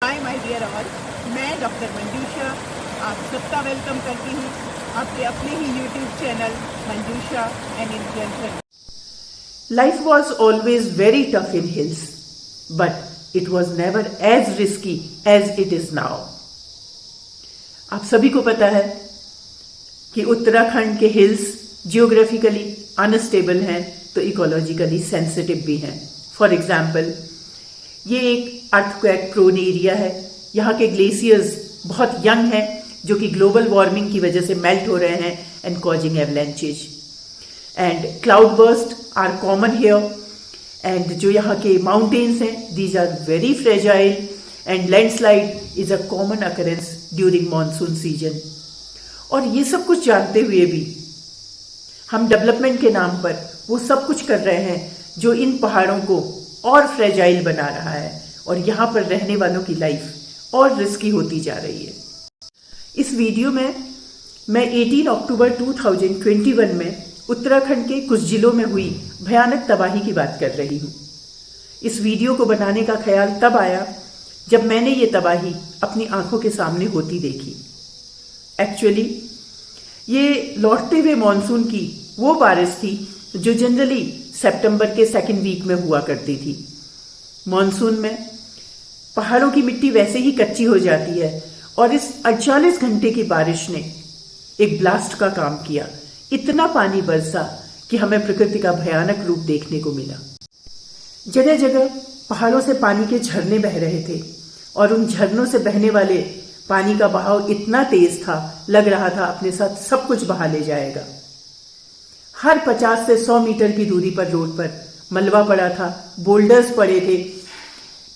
Hi my dear all, मैं doctor Manjusha आप सबका वेलकम करती हूँ आपके अपने ही YouTube channel Manjusha and influencer. Life was always very tough in hills, but it was never as risky as it is now. आप सभी को पता है कि उत्तराखंड के हिल्स जियोग्राफिकली अनस्टेबल हैं तो इकोलॉजिकली सेंसिटिव भी हैं। फॉर एग्जाम्पल, ये एक अर्थक्वेक प्रोन एरिया है। यहाँ के ग्लेशियर्स बहुत यंग हैं जो कि ग्लोबल वार्मिंग की वजह से मेल्ट हो रहे हैं and causing avalanches and cloud burst are common here. And जो यहाँ के माउंटेन्स हैं these are very fragile and landslide is a common occurrence during monsoon season. और ये सब कुछ जानते हुए भी हम डेवलपमेंट के नाम पर वो सब कुछ कर रहे हैं जो इन पहाड़ों को और फ्रेजाइल बना रहा है और यहाँ पर रहने वालों की लाइफ और रिस्की होती जा रही है। इस वीडियो में मैं 18 अक्टूबर 2021 में उत्तराखंड के कुछ जिलों में हुई भयानक तबाही की बात कर रही हूँ। इस वीडियो को बनाने का ख्याल तब आया जब मैंने ये तबाही अपनी आंखों के सामने होती देखी। एक्चुअली ये लौटते हुए मॉनसून की वो बारिश थी जो जनरली सितंबर के सेकेंड वीक में हुआ करती थी। मॉनसून में पहाड़ों की मिट्टी वैसे ही कच्ची हो जाती है और इस 48 घंटे की बारिश ने एक ब्लास्ट का काम किया। इतना पानी बरसा कि हमें प्रकृति का भयानक रूप देखने को मिला। जगह जगह पहाड़ों से पानी के झरने बह रहे थे और उन झरनों से बहने वाले पानी का बहाव इतना तेज था, लग रहा था अपने साथ सब कुछ बहा ले जाएगा। हर 50 से 100 मीटर की दूरी पर रोड पर मलबा पड़ा था, बोल्डर्स पड़े थे,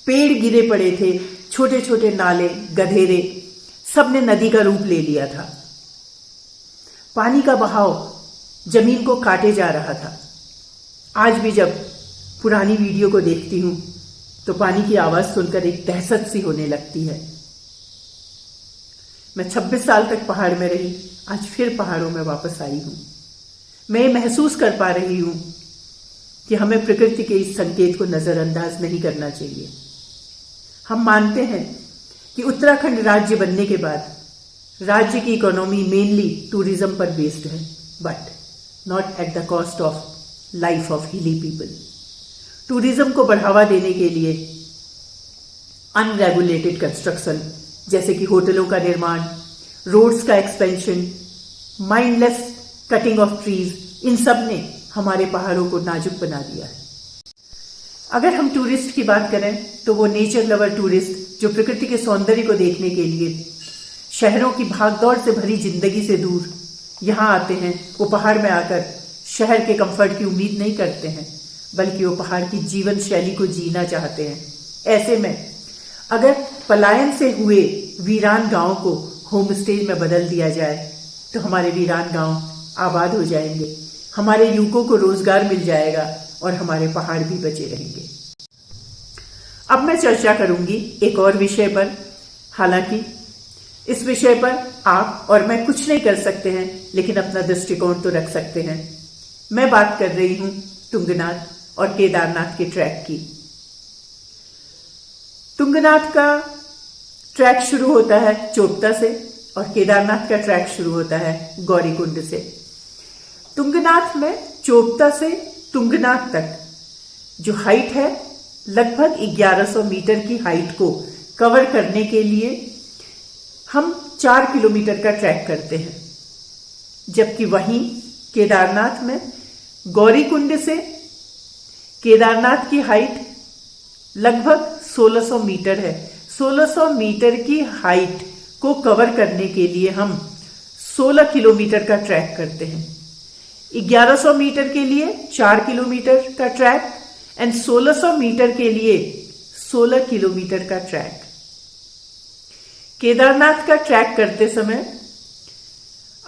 पेड़ गिरे पड़े थे, छोटे छोटे नाले, गधेरे, सब ने नदी का रूप ले लिया था। पानी का बहाव जमीन को काटे जा रहा था। आज भी जब पुरानी वीडियो को देखती हूं तो पानी की आवाज सुनकर एक दहशत सी होने लगती है। मैं 26 साल तक पहाड़ में रही, आज फिर पहाड़ों में वापस आई हूं। मैं ये महसूस कर पा रही हूं कि हमें प्रकृति के इस संकेत को नजरअंदाज नहीं करना चाहिए। हम मानते हैं कि उत्तराखंड राज्य बनने के बाद राज्य की इकोनॉमी मेनली टूरिज्म पर बेस्ड है, but not at the cost of life of हिली पीपल। टूरिज्म को बढ़ावा देने के लिए अनरेगुलेटेड कंस्ट्रक्शन जैसे कि होटलों का निर्माण, रोड्स का expansion, mindless cutting of trees, इन सब ने हमारे पहाड़ों को नाजुक बना दिया है। अगर हम टूरिस्ट की बात करें तो वो नेचर लवर टूरिस्ट जो प्रकृति के सौंदर्य को देखने के लिए शहरों की भागदौड़ से भरी जिंदगी से दूर यहाँ आते हैं, वो पहाड़ में आकर शहर के कंफर्ट की उम्मीद नहीं करते हैं, बल्कि वो पहाड़ की जीवन शैली को जीना चाहते हैं। ऐसे में अगर पलायन से हुए वीरान गांव को होम स्टे में बदल दिया जाए तो हमारे वीरान गांव आबाद हो जाएंगे, हमारे युवकों को रोजगार मिल जाएगा और हमारे पहाड़ भी बचे रहेंगे। अब मैं चर्चा करूंगी एक और विषय पर। हालांकि इस विषय पर आप और मैं कुछ नहीं कर सकते हैं, लेकिन अपना दृष्टिकोण तो रख सकते हैं। मैं बात कर रही हूं तुंगनाथ और केदारनाथ के ट्रैक की। तुंगनाथ का ट्रैक शुरू होता है चोपता से और केदारनाथ का ट्रैक शुरू होता है गौरीकुंड से। तुंगनाथ में चोपता से तुंगनाथ तक जो हाइट है लगभग 1100 मीटर की हाइट को कवर करने के लिए हम 4 किलोमीटर का ट्रैक करते हैं, जबकि वहीं केदारनाथ में गौरीकुंड से केदारनाथ की हाइट लगभग 1600 मीटर है। 1600 मीटर की हाइट को कवर करने के लिए हम 16 किलोमीटर का ट्रैक करते हैं। 1100 मीटर के लिए 4 किलोमीटर का ट्रैक एंड 1600 मीटर के लिए 16 किलोमीटर का ट्रैक। केदारनाथ का ट्रैक करते समय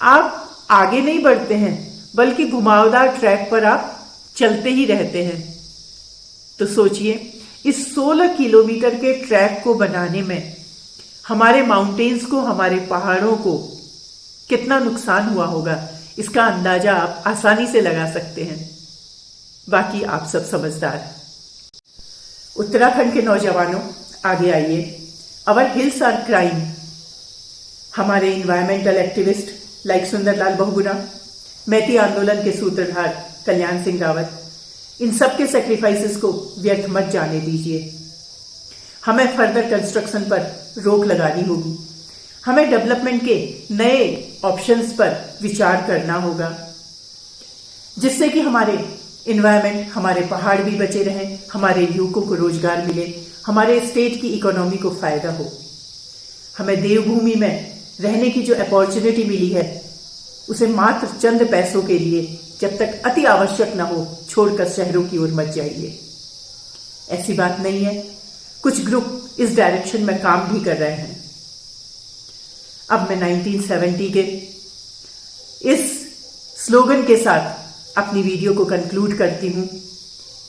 आप आगे नहीं बढ़ते हैं, बल्कि घुमावदार ट्रैक पर आप चलते ही रहते हैं। तो सोचिए, इस 16 किलोमीटर के ट्रैक को बनाने में हमारे माउंटेन्स को, हमारे पहाड़ों को कितना नुकसान हुआ होगा, इसका अंदाजा आप आसानी से लगा सकते हैं। बाकी आप सब समझदार। उत्तराखंड के नौजवानों, आगे आइए, Our hills are crying. हमारे environmental activist like Sunderlal Bahuguna, Maiti आंदोलन के सूत्रधार कल्याण सिंह रावत, इन सब के सेक्रीफाइसेस को व्यर्थ मत जाने दीजिए। हमें फर्दर कंस्ट्रक्शन पर रोक लगानी होगी। हमें डेवलपमेंट के नए ऑप्शंस पर विचार करना होगा, जिससे कि हमारे इन्वायरमेंट, हमारे पहाड़ भी बचे रहें, हमारे युवकों को रोजगार मिले, हमारे स्टेट की इकोनॉमी को फायदा हो। हमें देवभूमि में रहने की जो अपॉर्चुनिटी मिली है, उसे मात्र चंद पैसों के लिए जब तक अति आवश्यक ना हो छोड़कर शहरों की ओर मत जाइए। ऐसी बात नहीं है, कुछ ग्रुप इस डायरेक्शन में काम भी कर रहे हैं। अब मैं 1970 के इस स्लोगन के साथ अपनी वीडियो को कंक्लूड करती हूं।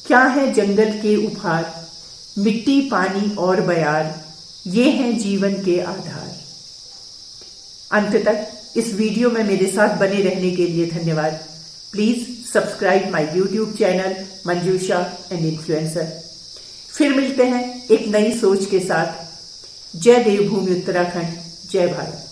क्या है जंगल के उपहार, मिट्टी, पानी और बयार, ये हैं जीवन के आधार। अंत तक इस वीडियो में मेरे साथ बने रहने के लिए धन्यवाद। Please subscribe my YouTube channel Manjusha and influencer. फिर मिलते हैं एक नई सोच के साथ। जय देवभूमि उत्तराखंड, जय भारत।